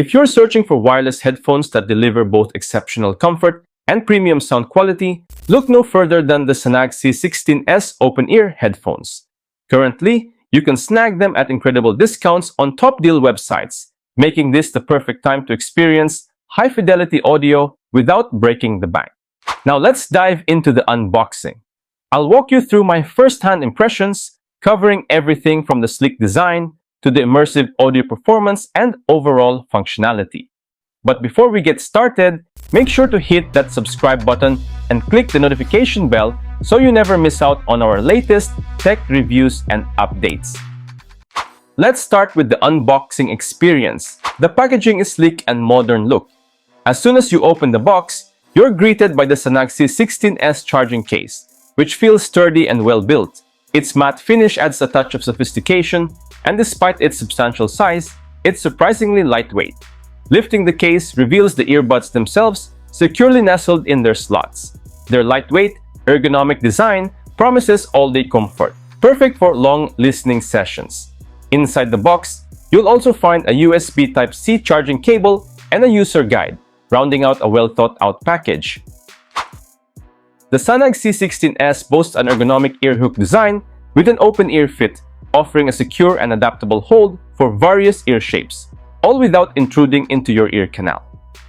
If you're searching for wireless headphones that deliver both exceptional comfort and premium sound quality, look no further than the Sanag C16S Open-Ear Headphones. Currently, you can snag them at incredible discounts on top deal websites, making this the perfect time to experience high-fidelity audio without breaking the bank. Now let's dive into the unboxing. I'll walk you through my first-hand impressions, covering everything from the sleek design to the immersive audio performance and overall functionality. But before we get started, make sure to hit that subscribe button and click the notification bell so you never miss out on our latest tech reviews and updates. Let's start with the unboxing experience. The packaging is sleek and modern look. As soon as you open the box, you're greeted by the Sanag C16S charging case, which feels sturdy and well built. Its matte finish adds a touch of sophistication, and despite its substantial size, it's surprisingly lightweight. Lifting the case reveals the earbuds themselves, securely nestled in their slots. Their lightweight, ergonomic design promises all-day comfort, perfect for long listening sessions. Inside the box, you'll also find a USB Type-C charging cable and a user guide, rounding out a well-thought-out package. The Sanag C16S boasts an ergonomic earhook design with an open ear fit, offering a secure and adaptable hold for various ear shapes, all without intruding into your ear canal.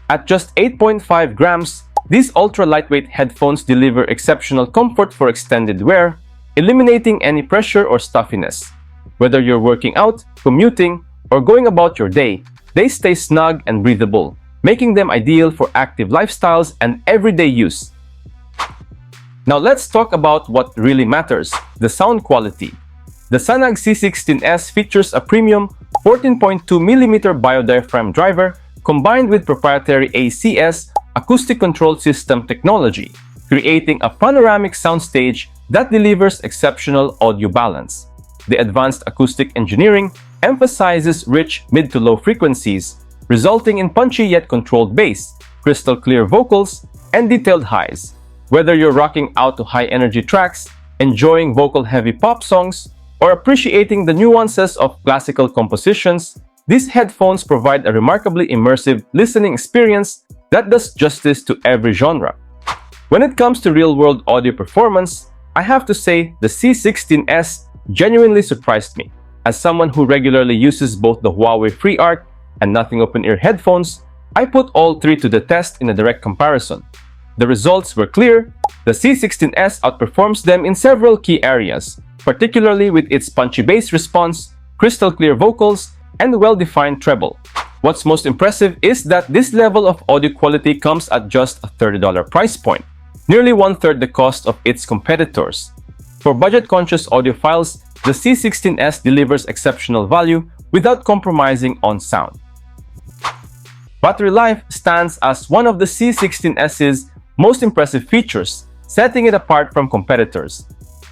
At just 8.5 grams, these ultra-lightweight headphones deliver exceptional comfort for extended wear, eliminating any pressure or stuffiness. Whether you're working out, commuting, or going about your day, they stay snug and breathable, making them ideal for active lifestyles and everyday use. Now let's talk about what really matters, the sound quality. The Sanag C16S features a premium 14.2mm biodiaphragm driver combined with proprietary ACS acoustic control system technology, creating a panoramic soundstage that delivers exceptional audio balance. The advanced acoustic engineering emphasizes rich mid to low frequencies, resulting in punchy yet controlled bass, crystal clear vocals, and detailed highs. Whether you're rocking out to high-energy tracks, enjoying vocal-heavy pop songs, or appreciating the nuances of classical compositions, these headphones provide a remarkably immersive listening experience that does justice to every genre. When it comes to real-world audio performance, I have to say the C16S genuinely surprised me. As someone who regularly uses both the Huawei FreeArt and Nothing Open-Ear headphones, I put all three to the test in a direct comparison. The results were clear. The C16S outperforms them in several key areas, particularly with its punchy bass response, crystal clear vocals, and well-defined treble. What's most impressive is that this level of audio quality comes at just a $30 price point, nearly one-third the cost of its competitors. For budget-conscious audiophiles, the C16S delivers exceptional value without compromising on sound. Battery life stands as one of the C16S's most impressive features, setting it apart from competitors.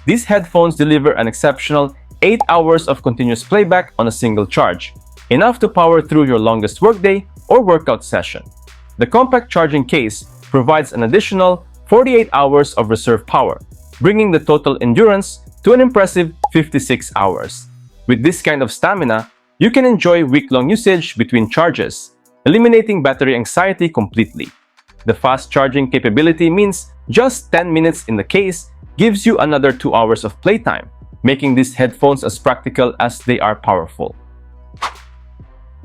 These headphones deliver an exceptional 8 hours of continuous playback on a single charge, enough to power through your longest workday or workout session. The compact charging case provides an additional 48 hours of reserve power, bringing the total endurance to an impressive 56 hours. With this kind of stamina, you can enjoy week-long usage between charges, eliminating battery anxiety completely. The fast charging capability means just 10 minutes in the case gives you another 2 hours of playtime, making these headphones as practical as they are powerful.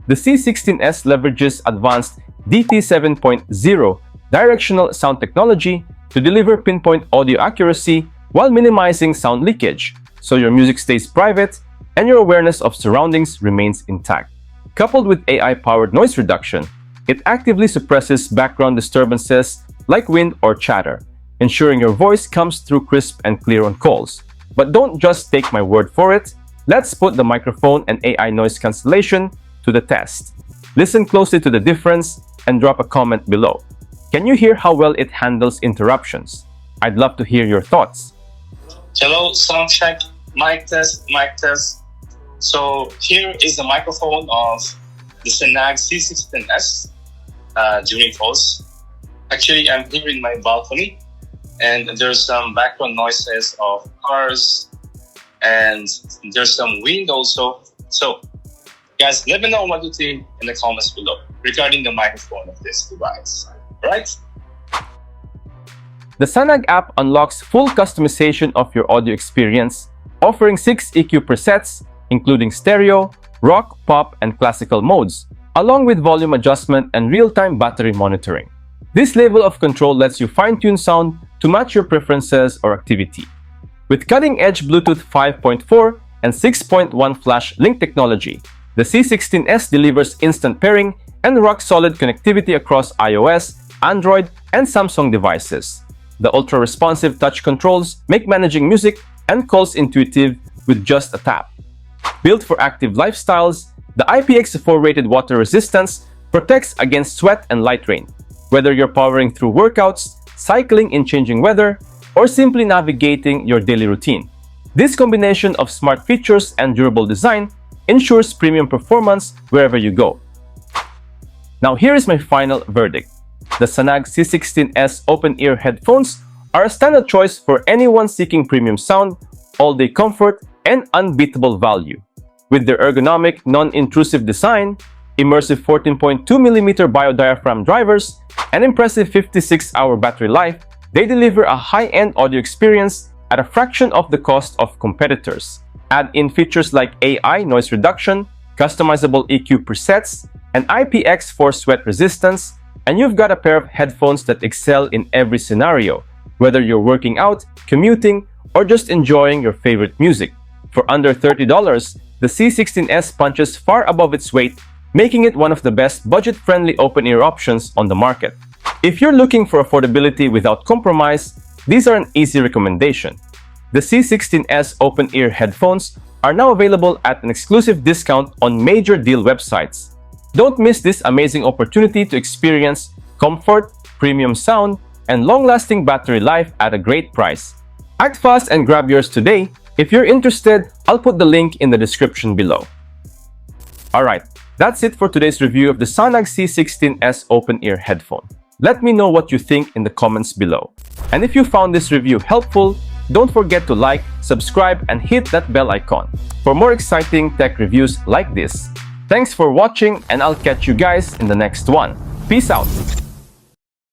The C16S leverages advanced DT 7.0 directional sound technology to deliver pinpoint audio accuracy while minimizing sound leakage, so your music stays private and your awareness of surroundings remains intact. Coupled with AI-powered noise reduction, it actively suppresses background disturbances like wind or chatter, ensuring your voice comes through crisp and clear on calls. But don't just take my word for it. Let's put the microphone and AI noise cancellation to the test. Listen closely to the difference and drop a comment below. Can you hear how well it handles interruptions? I'd love to hear your thoughts. Hello, sound check, mic test, mic test. So here is the microphone of the Sanag C16S during calls. Actually, I'm here in my balcony and there's some background noises of cars and there's some wind also. So Guys, let me know what you think in the comments below regarding the microphone of this device. Right? The Sanag app unlocks full customization of your audio experience, offering 6 EQ presets, including stereo, rock, pop, and classical modes, along with volume adjustment and real-time battery monitoring. This level of control lets you fine-tune sound to match your preferences or activity. With cutting-edge Bluetooth 5.4 and 6.1 flash link technology, the C16S delivers instant pairing and rock-solid connectivity across iOS, Android, and Samsung devices. The ultra-responsive touch controls make managing music and calls intuitive with just a tap. Built for active lifestyles, the IPX4 rated water resistance protects against sweat and light rain. Whether you're powering through workouts, cycling in changing weather, or simply navigating your daily routine, this combination of smart features and durable design ensures premium performance wherever you go. Now here is my final verdict. The Sanag C16S Open-Ear Headphones are a standard choice for anyone seeking premium sound, all-day comfort, and unbeatable value. With their ergonomic, non-intrusive design, immersive 14.2mm biodiaphragm drivers, and impressive 56-hour battery life, they deliver a high-end audio experience at a fraction of the cost of competitors. Add in features like AI noise reduction, customizable EQ presets, and IPX4 sweat resistance, and you've got a pair of headphones that excel in every scenario, whether you're working out, commuting, or just enjoying your favorite music. For under $30, the C16S punches far above its weight, making it one of the best budget-friendly open-ear options on the market. If you're looking for affordability without compromise, these are an easy recommendation. The C16S Open-Ear Headphones are now available at an exclusive discount on major deal websites. Don't miss this amazing opportunity to experience comfort, premium sound, and long-lasting battery life at a great price. Act fast and grab yours today. If you're interested, I'll put the link in the description below. Alright, that's it for today's review of the Sanag C16S Open-Ear Headphone. Let me know what you think in the comments below. And if you found this review helpful, don't forget to like, subscribe, and hit that bell icon for more exciting tech reviews like this. Thanks for watching, and I'll catch you guys in the next one. Peace out!